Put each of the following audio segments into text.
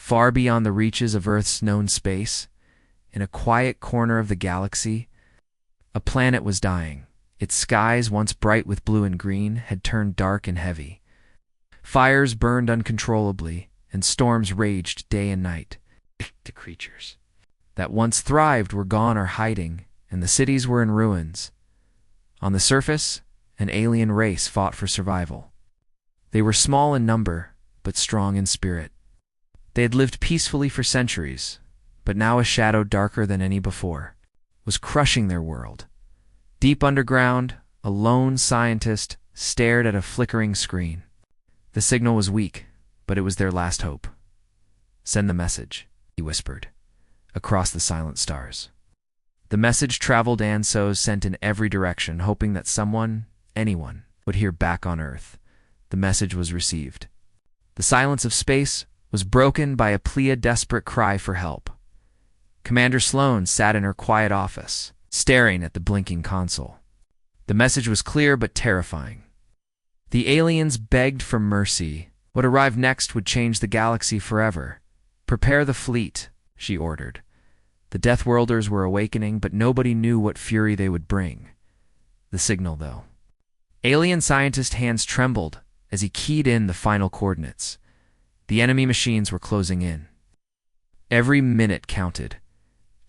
Far beyond the reaches of Earth's known space, in a quiet corner of the galaxy, a planet was dying. Its skies, once bright with blue and green, had turned dark and heavy. Fires burned uncontrollably, and storms raged day and night. The creatures that once thrived were gone or hiding, and the cities were in ruins. On the surface, an alien race fought for survival. They were small in number, but strong in spirit. They had lived peacefully for centuries, but now a shadow darker than any before was crushing their world. Deep underground, a lone scientist stared at a flickering screen. The signal was weak, but it was their last hope. "Send the message," he whispered, across the silent stars. The message traveled Ansos sent in every direction, hoping that someone, anyone, would hear back on Earth. The message was received. The silence of space was broken by a Pleaded desperate cry for help. Commander Sloan sat in her quiet office, staring at the blinking console. The message was clear but terrifying. The aliens begged for mercy. What arrived next would change the galaxy forever. "Prepare the fleet," she ordered. The Death Worlders were awakening, but nobody knew what fury they would bring. The signal, though. Alien scientist hands trembled as he keyed in the final coordinates. The enemy machines were closing in. Every minute counted.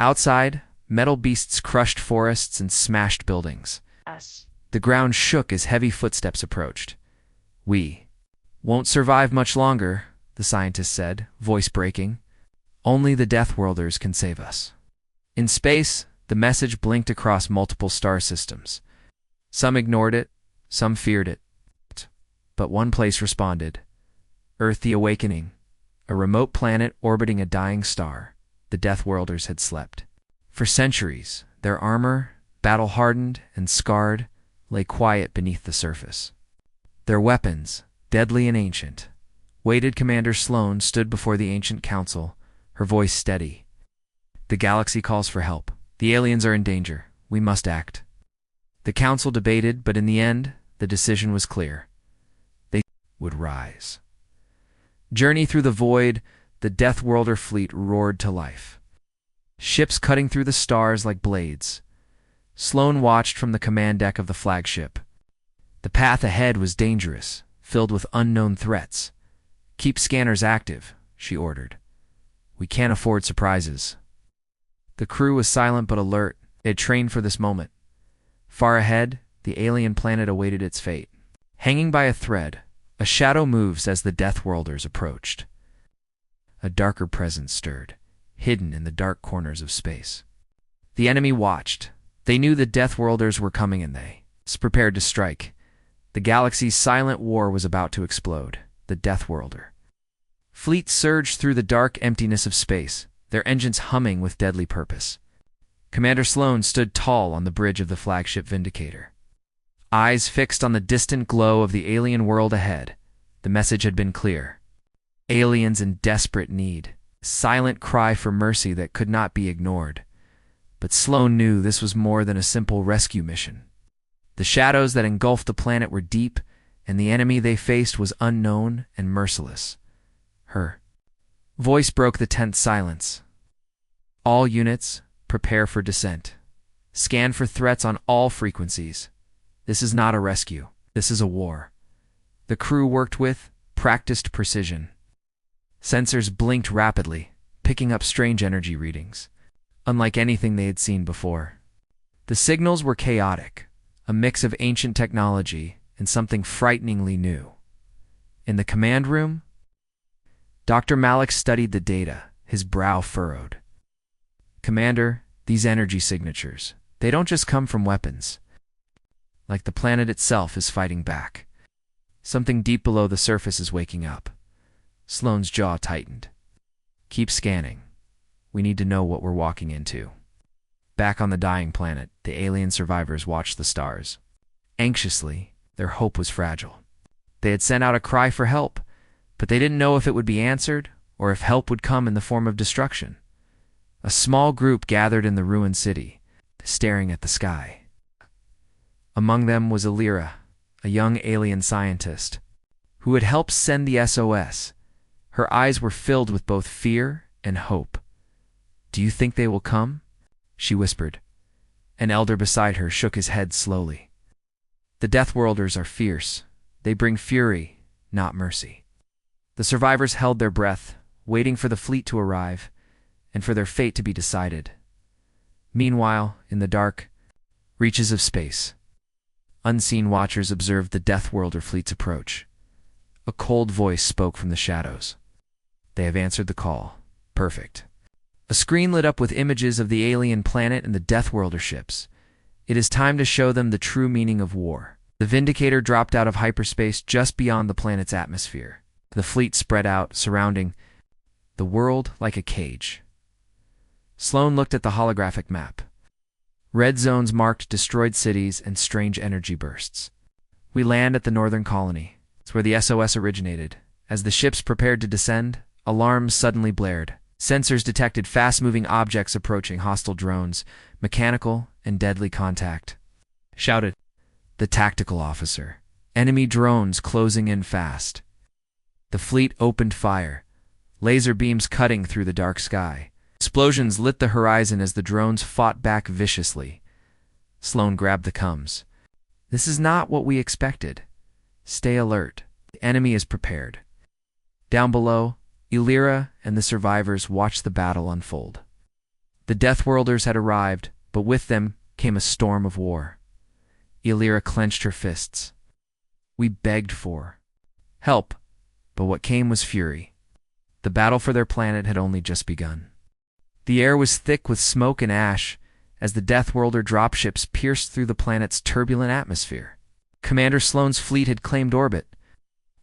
Outside, metal beasts crushed forests and smashed buildings. The ground shook as heavy footsteps approached. "We won't survive much longer," the scientist said, voice breaking. "Only the Death Worlders can save us." In space, the message blinked across multiple star systems. Some ignored it, some feared it. But one place responded. Earth the Awakening, a remote planet orbiting a dying star. The Death Worlders had slept. For centuries, their armor, battle-hardened and scarred, lay quiet beneath the surface. Their weapons, deadly and ancient. Weighted Commander Sloan stood before the ancient council, her voice steady. "The galaxy calls for help. The aliens are in danger. We must act." The council debated, but in the end, the decision was clear. They would rise. Journey through the void, the Death Worlder fleet roared to life. Ships cutting through the stars like blades. Sloan watched from the command deck of the flagship. The path ahead was dangerous, filled with unknown threats. "Keep scanners active," she ordered. "We can't afford surprises." The crew was silent but alert. They had trained for this moment. Far ahead, the alien planet awaited its fate. Hanging by a thread, a shadow moves as the Death Worlders approached. A darker presence stirred, hidden in the dark corners of space. The enemy watched. They knew the Death Worlders were coming and they prepared to strike. The galaxy's silent war was about to explode. The Death Worlder fleet surged through the dark emptiness of space, their engines humming with deadly purpose. Commander Sloan stood tall on the bridge of the flagship Vindicator. Eyes fixed on the distant glow of the alien world ahead, the message had been clear. Aliens in desperate need, a silent cry for mercy that could not be ignored. But Sloan knew this was more than a simple rescue mission. The shadows that engulfed the planet were deep, and the enemy they faced was unknown and merciless. Her voice broke the tense silence. "All units, prepare for descent. Scan for threats on all frequencies. This is not a rescue. This is a war." The crew worked with practiced precision. Sensors blinked rapidly, picking up strange energy readings, unlike anything they had seen before. The signals were chaotic, a mix of ancient technology and something frighteningly new. In the command room, Dr. Malik studied the data, his brow furrowed. "Commander, these energy signatures, they don't just come from weapons. Like the planet itself is fighting back. Something deep below the surface is waking up." Sloan's jaw tightened. "Keep scanning. We need to know what we're walking into." Back on the dying planet, the alien survivors watched the stars. Anxiously, their hope was fragile. They had sent out a cry for help, but they didn't know if it would be answered or if help would come in the form of destruction. A small group gathered in the ruined city, staring at the sky. Among them was Alira, a young alien scientist, who had helped send the SOS. Her eyes were filled with both fear and hope. "Do you think they will come?" she whispered. An elder beside her shook his head slowly. "The Deathworlders are fierce. They bring fury, not mercy." The survivors held their breath, waiting for the fleet to arrive and for their fate to be decided. Meanwhile, in the dark reaches of space, unseen watchers observed the Deathworlder fleet's approach. A cold voice spoke from the shadows. "They have answered the call. Perfect." A screen lit up with images of the alien planet and the Deathworlder ships. "It is time to show them the true meaning of war." The Vindicator dropped out of hyperspace just beyond the planet's atmosphere. The fleet spread out, surrounding the world like a cage. Sloane looked at the holographic map. Red zones marked destroyed cities and strange energy bursts. "We land at the northern colony. It's where the SOS originated." As the ships prepared to descend, alarms suddenly blared. Sensors detected fast-moving objects approaching, hostile drones, mechanical and deadly contact. Shouted the tactical officer. "Enemy drones closing in fast." The fleet opened fire, laser beams cutting through the dark sky. Explosions lit the horizon as the drones fought back viciously. Sloane grabbed the comms. "This is not what we expected. Stay alert. The enemy is prepared." Down below, Illyra and the survivors watched the battle unfold. The Deathworlders had arrived, but with them came a storm of war. Illyra clenched her fists. "We begged for help, but what came was fury." The battle for their planet had only just begun. The air was thick with smoke and ash as the Deathworlder dropships pierced through the planet's turbulent atmosphere. Commander Sloane's fleet had claimed orbit,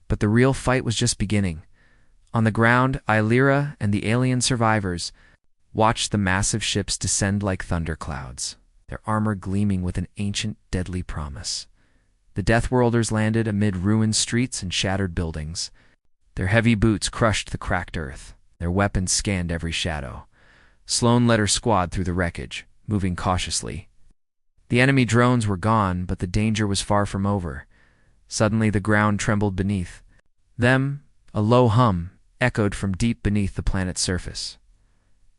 but the real fight was just beginning. On the ground, Illyra and the alien survivors watched the massive ships descend like thunderclouds, their armor gleaming with an ancient, deadly promise. The Deathworlders landed amid ruined streets and shattered buildings. Their heavy boots crushed the cracked earth. Their weapons scanned every shadow. Sloane led her squad through the wreckage, moving cautiously. The enemy drones were gone, but the danger was far from over. Suddenly the ground trembled beneath them. A low hum echoed from deep beneath the planet's surface.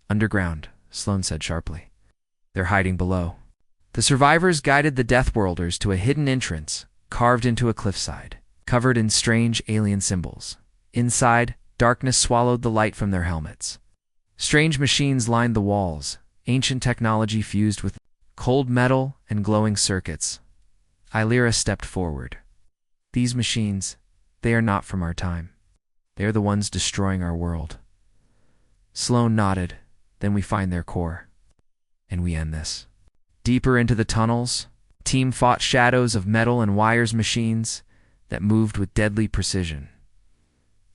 "Underground," Sloane said sharply. "They're hiding below." The survivors guided the Deathworlders to a hidden entrance, carved into a cliffside, covered in strange alien symbols. Inside, darkness swallowed the light from their helmets. Strange machines lined the walls, ancient technology fused with cold metal and glowing circuits. Illyra stepped forward. "These machines, they are not from our time. They are the ones destroying our world." Sloane nodded. "Then we find their core, and we end this." Deeper into the tunnels, the team fought shadows of metal and wires machines that moved with deadly precision.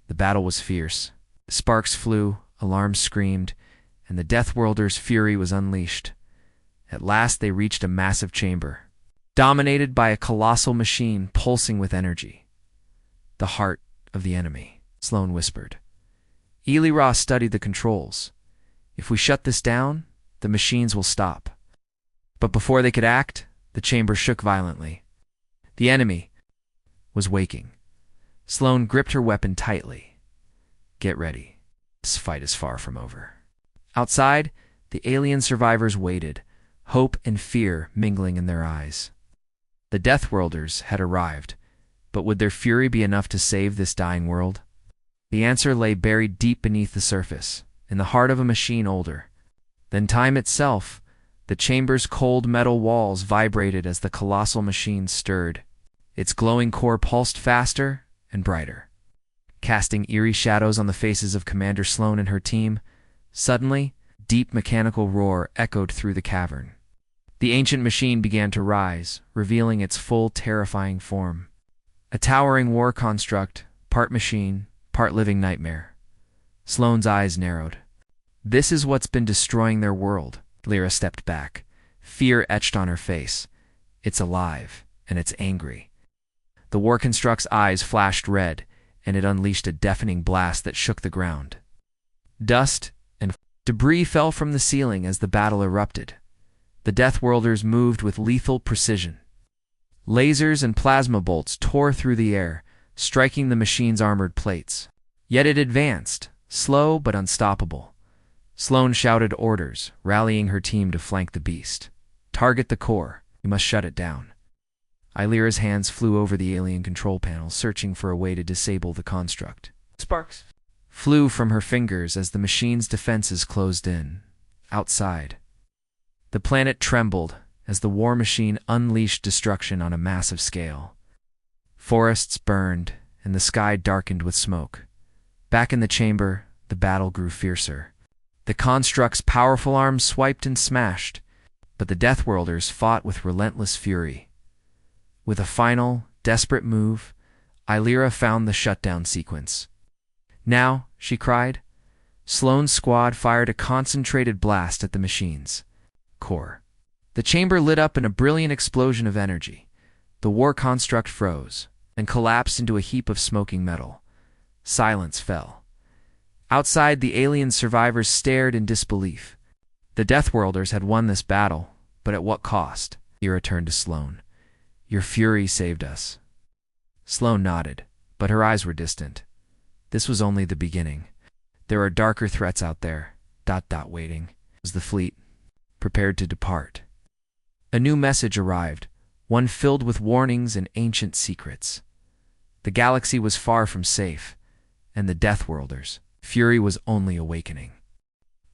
The battle was fierce. Sparks flew, alarms screamed, and the Deathworlders' fury was unleashed. At last they reached a massive chamber, dominated by a colossal machine pulsing with energy. "The heart of the enemy," Sloane whispered. Illyra studied the controls. "If we shut this down, the machines will stop." But before they could act, the chamber shook violently. The enemy was waking. Sloane gripped her weapon tightly. "Get ready. This fight is far from over." Outside, the alien survivors waited, hope and fear mingling in their eyes. The Deathworlders had arrived, but would their fury be enough to save this dying world? The answer lay buried deep beneath the surface, in the heart of a machine older than time itself. The chamber's cold metal walls vibrated as the colossal machine stirred. Its glowing core pulsed faster and brighter, casting eerie shadows on the faces of Commander Sloane and her team. Suddenly, deep mechanical roar echoed through the cavern. The ancient machine began to rise, revealing its full, terrifying form. A towering war construct, part machine, part living nightmare. Sloane's eyes narrowed. "This is what's been destroying their world." Lyra stepped back, fear etched on her face. "It's alive, and it's angry." The war construct's eyes flashed red, and it unleashed a deafening blast that shook the ground. Dust and debris fell from the ceiling as the battle erupted. The Deathworlders moved with lethal precision. Lasers and plasma bolts tore through the air, striking the machine's armored plates. Yet it advanced, slow but unstoppable. Sloane shouted orders, rallying her team to flank the beast. Target the core. We must shut it down. Illyra's hands flew over the alien control panel, searching for a way to disable the construct. Sparks flew from her fingers as the machine's defenses closed in. Outside, the planet trembled as the war machine unleashed destruction on a massive scale. Forests burned, and the sky darkened with smoke. Back in the chamber, the battle grew fiercer. The construct's powerful arms swiped and smashed, but the Deathworlders fought with relentless fury. With a final, desperate move, Illyra found the shutdown sequence. Now, she cried. Sloane's squad fired a concentrated blast at the machine's core. The chamber lit up in a brilliant explosion of energy. The war construct froze and collapsed into a heap of smoking metal. Silence fell. Outside, the alien survivors stared in disbelief. The Deathworlders had won this battle, but at what cost? Illyra turned to Sloane. Your fury saved us. Sloane nodded, but her eyes were distant. This was only the beginning. There are darker threats out there. Waiting. Was the fleet prepared to depart? A new message arrived, one filled with warnings and ancient secrets. The galaxy was far from safe, and the Deathworlders' fury was only awakening.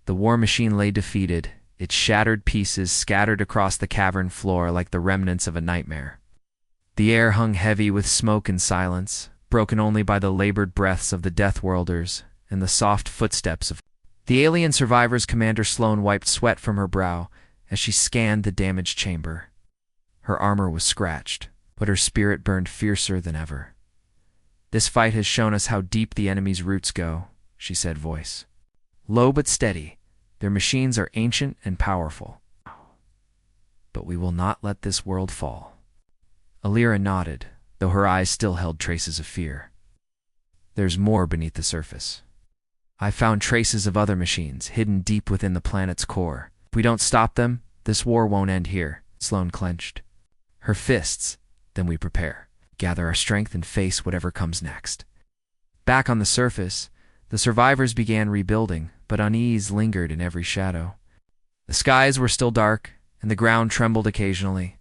The war machine lay defeated, its shattered pieces scattered across the cavern floor like the remnants of a nightmare. The air hung heavy with smoke and silence, broken only by the labored breaths of the Deathworlders and the soft footsteps of the alien survivors. Commander Sloane wiped sweat from her brow as she scanned the damaged chamber. Her armor was scratched, but her spirit burned fiercer than ever. This fight has shown us how deep the enemy's roots go, she said, voice low but steady. Their machines are ancient and powerful. But we will not let this world fall. Illyra nodded, though her eyes still held traces of fear. There's more beneath the surface. I found traces of other machines hidden deep within the planet's core. If we don't stop them, this war won't end here. Sloane clenched her fists. Then we prepare, gather our strength, and face whatever comes next. Back on the surface, the survivors began rebuilding, but unease lingered in every shadow. The skies were still dark, and the ground trembled occasionally,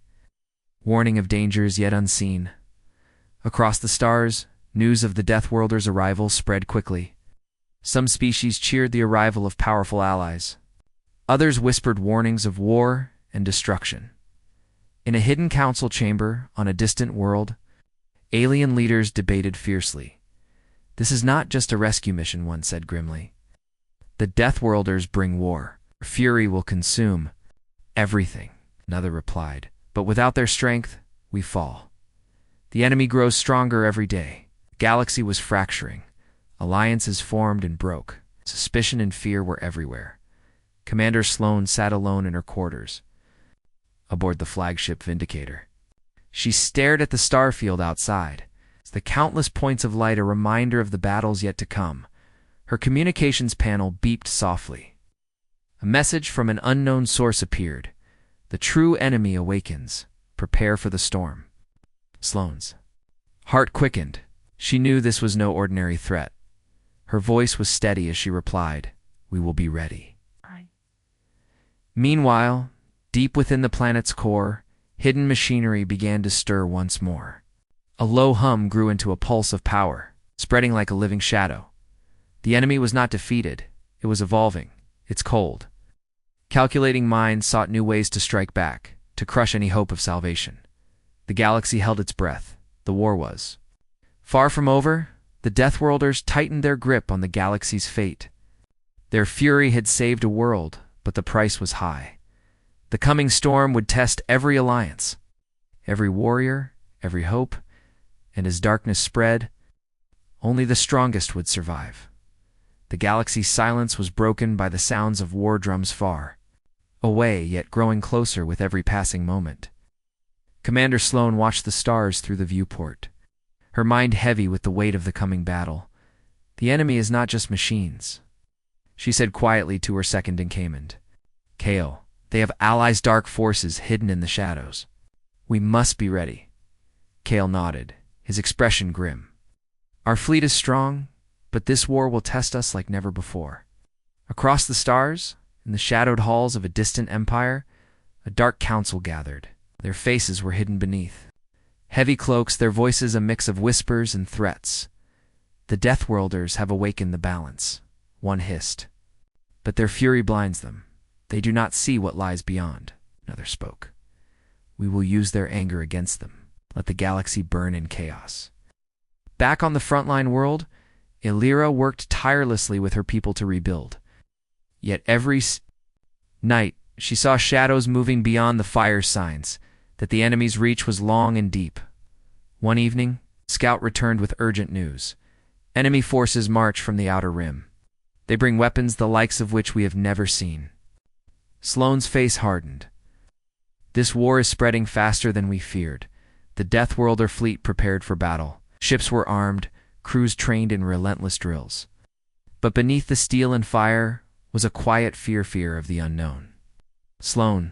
warning of dangers yet unseen. Across the stars, news of the Deathworlders' arrival spread quickly. Some species cheered the arrival of powerful allies. Others whispered warnings of war and destruction. In a hidden council chamber on a distant world, alien leaders debated fiercely. This is not just a rescue mission, one said grimly. The Deathworlders bring war. Fury will consume everything, another replied. But without their strength, we fall. The enemy grows stronger every day. The galaxy was fracturing. Alliances formed and broke. Suspicion and fear were everywhere. Commander Sloane sat alone in her quarters, aboard the flagship Vindicator. She stared at the starfield outside, the countless points of light a reminder of the battles yet to come. Her communications panel beeped softly. A message from an unknown source appeared. The true enemy awakens. Prepare for the storm. Sloane's heart quickened. She knew this was no ordinary threat. Her voice was steady as she replied, "We will be ready." Meanwhile, deep within the planet's core, hidden machinery began to stir once more. A low hum grew into a pulse of power, spreading like a living shadow. The enemy was not defeated. It was evolving. Its cold, calculating mind sought new ways to strike back, to crush any hope of salvation. The galaxy held its breath. The war was far from over. The Deathworlders tightened their grip on the galaxy's fate. Their fury had saved a world, but the price was high. The coming storm would test every alliance, every warrior, every hope, and as darkness spread, only the strongest would survive. The galaxy's silence was broken by the sounds of war drums far away, yet growing closer with every passing moment. Commander Sloane watched the stars through the viewport, her mind heavy with the weight of the coming battle. The enemy is not just machines, she said quietly to her second-in-command, Kale. They have allies' dark forces hidden in the shadows. We must be ready. Kale nodded, his expression grim. Our fleet is strong, but this war will test us like never before. Across the stars, in the shadowed halls of a distant empire, a dark council gathered. Their faces were hidden beneath heavy cloaks, their voices a mix of whispers and threats. "The Deathworlders have awakened the balance," one hissed. "But their fury blinds them. They do not see what lies beyond," another spoke. "We will use their anger against them. Let the galaxy burn in chaos." Back on the frontline world, Illyra worked tirelessly with her people to rebuild. Yet every night, she saw shadows moving beyond the fire signs, that the enemy's reach was long and deep. One evening, Scout returned with urgent news. Enemy forces march from the outer rim. They bring weapons the likes of which we have never seen. Sloane's face hardened. This war is spreading faster than we feared. The Deathworlder fleet prepared for battle. Ships were armed, crews trained in relentless drills. But beneath the steel and fire was a quiet fear of the unknown. Sloane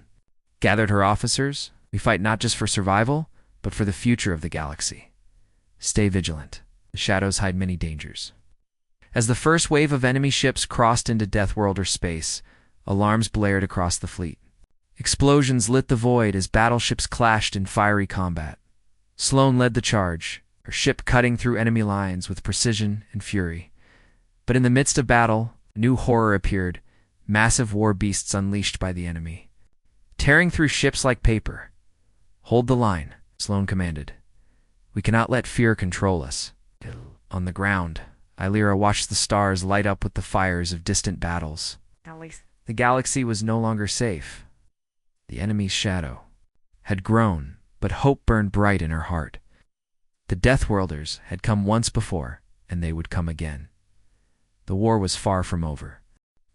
gathered her officers. "We fight not just for survival, but for the future of the galaxy. Stay vigilant. The shadows hide many dangers." As the first wave of enemy ships crossed into Deathworlder space, alarms blared across the fleet. Explosions lit the void as battleships clashed in fiery combat. Sloane led the charge, her ship cutting through enemy lines with precision and fury. But in the midst of battle, a new horror appeared, massive war beasts unleashed by the enemy, tearing through ships like paper. "Hold the line," Sloane commanded. "We cannot let fear control us." On the ground, Illyra watched the stars light up with the fires of distant battles. The galaxy was no longer safe. The enemy's shadow had grown, but hope burned bright in her heart. The Deathworlders had come once before, and they would come again. The war was far from over.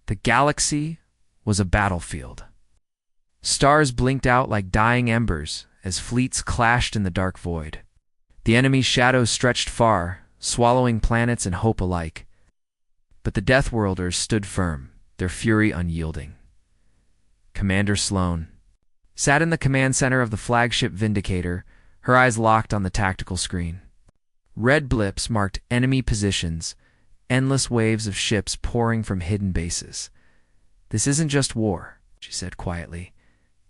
The galaxy was a battlefield. Stars blinked out like dying embers as fleets clashed in the dark void. The enemy's shadows stretched far, swallowing planets and hope alike. But the Deathworlders stood firm, their fury unyielding. Commander Sloane sat in the command center of the flagship Vindicator, her eyes locked on the tactical screen. Red blips marked enemy positions, endless waves of ships pouring from hidden bases. "This isn't just war," she said quietly.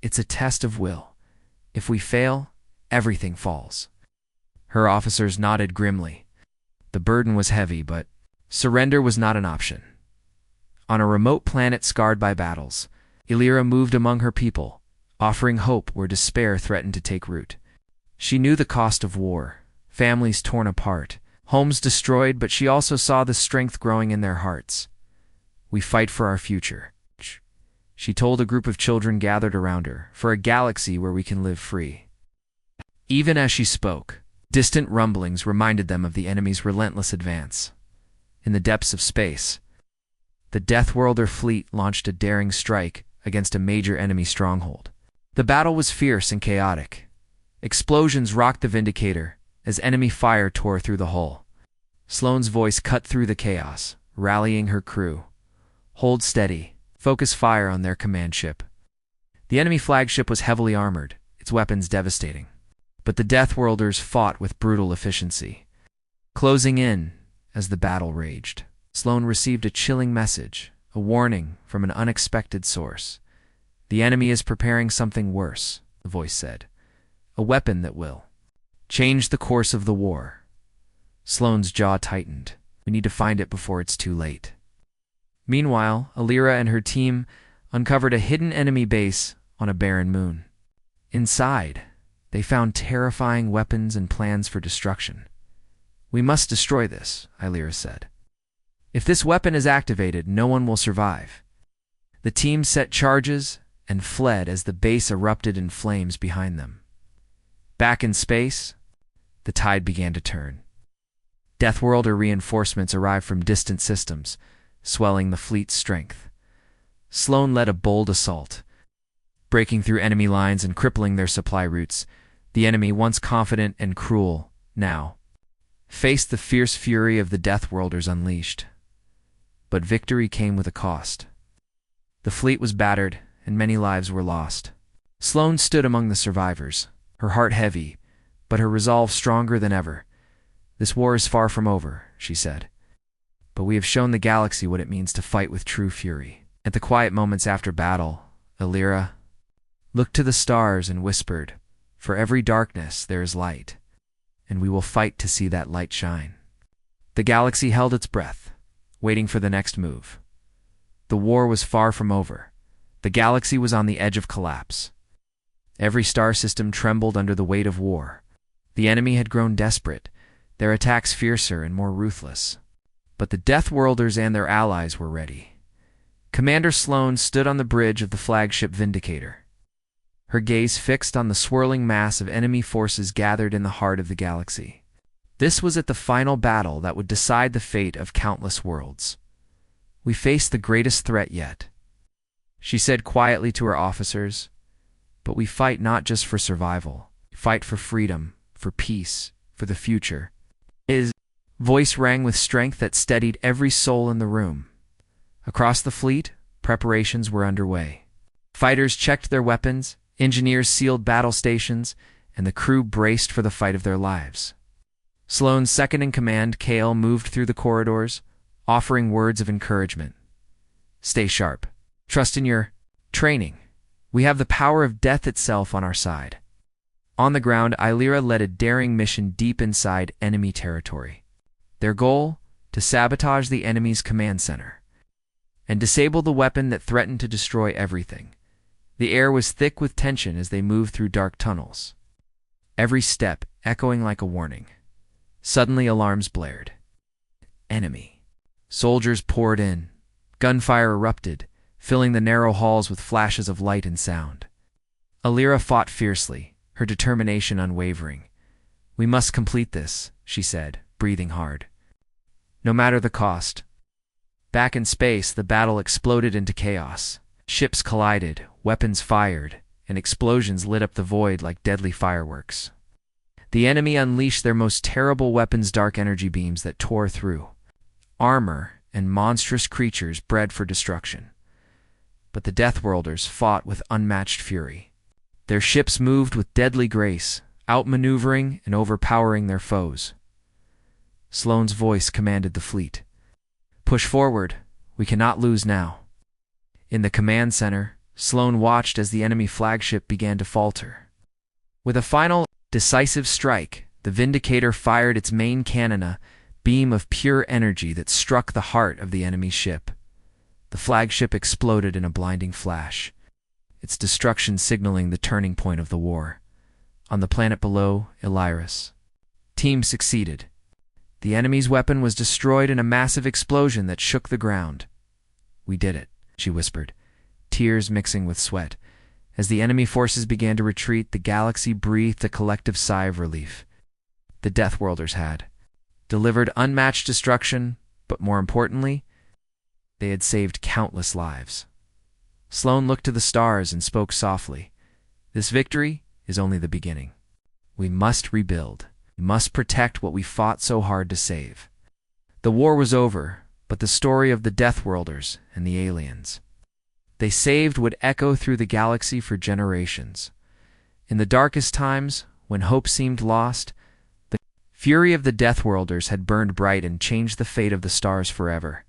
"It's a test of will. If we fail, everything falls." Her officers nodded grimly. The burden was heavy, but surrender was not an option. On a remote planet scarred by battles, Illyra moved among her people, offering hope where despair threatened to take root. She knew the cost of war, families torn apart, homes destroyed, but she also saw the strength growing in their hearts. "We fight for our future," she told a group of children gathered around her, "for a galaxy where we can live free." Even as she spoke, distant rumblings reminded them of the enemy's relentless advance. In the depths of space, the Deathworlder fleet launched a daring strike against a major enemy stronghold. The battle was fierce and chaotic. Explosions rocked the Vindicator as enemy fire tore through the hull. Sloane's voice cut through the chaos, rallying her crew. "Hold steady. Focus fire on their command ship." The enemy flagship was heavily armored, its weapons devastating. But the Deathworlders fought with brutal efficiency. Closing in as the battle raged, Sloane received a chilling message, a warning from an unexpected source. "The enemy is preparing something worse," the voice said. "A weapon that will change the course of the war." Sloane's jaw tightened. "We need to find it before it's too late." Meanwhile, Illyra and her team uncovered a hidden enemy base on a barren moon. Inside, they found terrifying weapons and plans for destruction. "We must destroy this," Illyra said. "If this weapon is activated, no one will survive." The team set charges and fled as the base erupted in flames behind them. Back in space, the tide began to turn. Deathworlder reinforcements arrived from distant systems, swelling the fleet's strength. Sloane led a bold assault, breaking through enemy lines and crippling their supply routes. The enemy, once confident and cruel, now faced the fierce fury of the Deathworlders unleashed. But victory came with a cost. The fleet was battered, and many lives were lost. Sloane stood among the survivors, her heart heavy, but her resolve stronger than ever. "This war is far from over," she said. but we have shown the galaxy what it means to fight with true fury. At the quiet moments after battle, Illyra looked to the stars and whispered, "For every darkness there is light, and we will fight to see that light shine." The galaxy held its breath, waiting for the next move. The war was far from over. The galaxy was on the edge of collapse. Every star system trembled under the weight of war. The enemy had grown desperate, their attacks fiercer and more ruthless. But the Deathworlders and their allies were ready. Commander Sloane stood on the bridge of the flagship Vindicator, her gaze fixed on the swirling mass of enemy forces gathered in the heart of the galaxy. This was at the final battle that would decide the fate of countless worlds. "We face the greatest threat yet," she said quietly to her officers, "but we fight not just for survival. We fight for freedom, for peace, for the future." His voice rang with strength that steadied every soul in the room. Across the fleet, preparations were underway. Fighters checked their weapons, engineers sealed battle stations, and the crew braced for the fight of their lives. Sloane's second-in-command, Kale, moved through the corridors, offering words of encouragement. "Stay sharp. Trust in your training. We have the power of death itself on our side." On the ground, Illyra led a daring mission deep inside enemy territory. Their goal? To sabotage the enemy's command center and disable the weapon that threatened to destroy everything. The air was thick with tension as they moved through dark tunnels, every step echoing like a warning. Suddenly, alarms blared. Enemy. Soldiers poured in. Gunfire erupted, filling the narrow halls with flashes of light and sound. Illyra fought fiercely, her determination unwavering. "We must complete this," she said, breathing hard. "No matter the cost." Back in space, the battle exploded into chaos. Ships collided, weapons fired, and explosions lit up the void like deadly fireworks. The enemy unleashed their most terrible weapons, dark energy beams that tore through armor and monstrous creatures bred for destruction. But the Deathworlders fought with unmatched fury. Their ships moved with deadly grace, outmaneuvering and overpowering their foes. Sloane's voice commanded the fleet. "Push forward. We cannot lose now." In the command center, Sloane watched as the enemy flagship began to falter. With a final, decisive strike, the Vindicator fired its main cannon, a beam of pure energy that struck the heart of the enemy ship. The flagship exploded in a blinding flash, its destruction signaling the turning point of the war. On the planet below, Illyra's team succeeded. The enemy's weapon was destroyed in a massive explosion that shook the ground. "We did it," she whispered, tears mixing with sweat. As the enemy forces began to retreat, the galaxy breathed a collective sigh of relief. The Deathworlders had delivered unmatched destruction, but more importantly, they had saved countless lives. Sloane looked to the stars and spoke softly. "This victory is only the beginning. We must rebuild. We must protect what we fought so hard to save." The war was over, but the story of the Deathworlders and the aliens they saved would echo through the galaxy for generations. In the darkest times, when hope seemed lost, the fury of the Deathworlders had burned bright and changed the fate of the stars forever.